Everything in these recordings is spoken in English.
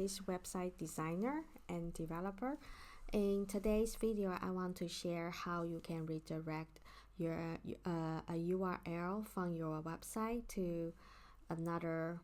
Website designer and developer. In today's video, I want to share how you can redirect your a URL from your website to another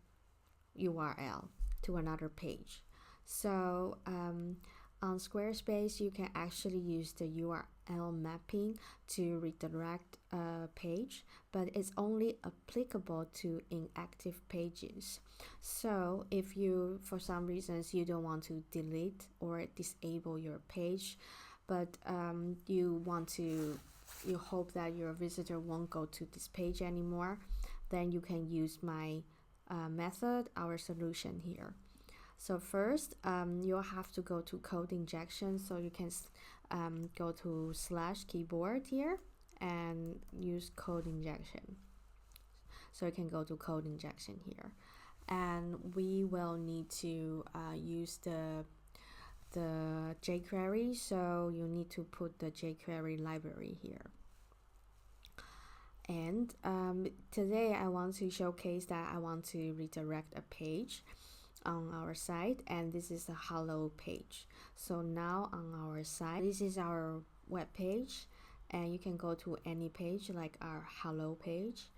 URL, to another page. So on Squarespace, you can actually use the URL mapping to redirect a page, but it's only applicable to inactive pages. So if you, for some reasons, you don't want to delete or disable your page, but you hope that your visitor won't go to this page anymore, then you can use my method, our solution here. So first, you'll have to go to code injection. So you can go to /keyboard here and use code injection. So you can go to code injection here, and we will need to use the jQuery. So you need to put the jQuery library here. And today I want to showcase that I want to redirect a page on our site, and this is a hello page. So now on our site, this is our web page, and you can go to any page like our hello page,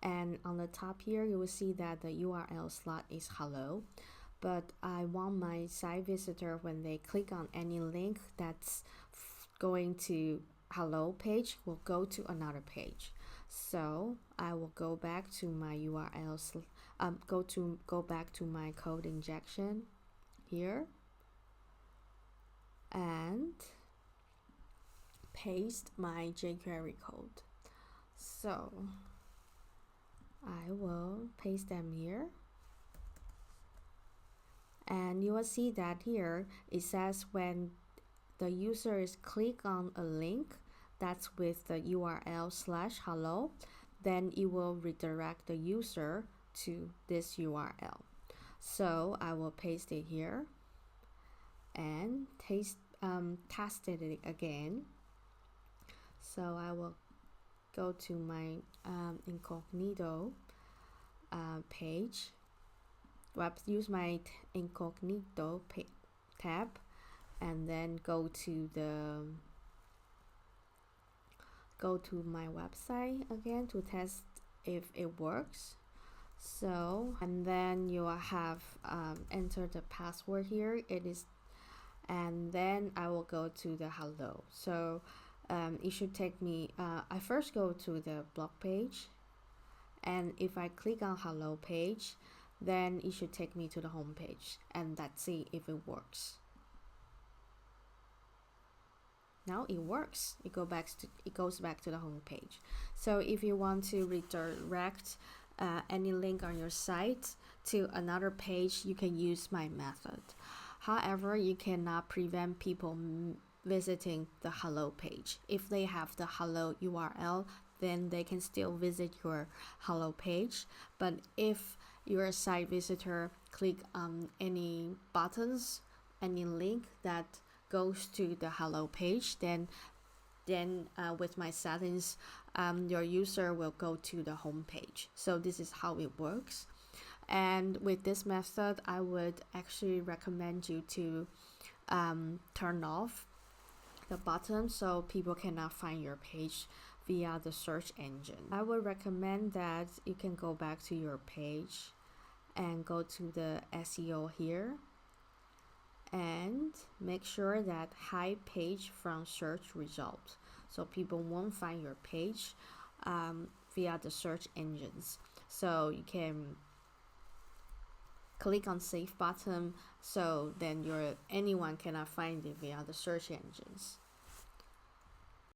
and on the top here you will see that the URL slot is hello, but I want my site visitor, when they click on any link that's going to hello page, will go to another page. So I will go back to my URLs, go back to my code injection here and paste my jQuery code. So I will paste them here, and you will see that here it says when the user is click on a link that's with the URL /hello, then it will redirect the user to this URL. So I will paste it here and test it again. So I will go to my incognito page. Use my incognito tab, and then go to my website again to test if it works. So, and then you will have enter the password here. It is, and then I will go to the hello. So it should take me, I first go to the blog page, and if I click on hello page, then it should take me to the home page, and let's see if it works. Now it works. It goes back to the home page. So if you want to redirect any link on your site to another page, you can use my method. However, you cannot prevent people visiting the hello page. If they have the hello URL, then they can still visit your hello page. But if your site visitor click on any buttons, any link that goes to the hello page, then with my settings, your user will go to the home page. So this is how it works. And with this method, I would actually recommend you to turn off the button so people cannot find your page via the search engine. I would recommend that you can go back to your page and go to the SEO here and make sure that hide page from search results, so people won't find your page via the search engines. So you can click on save button, so then anyone cannot find it via the search engines.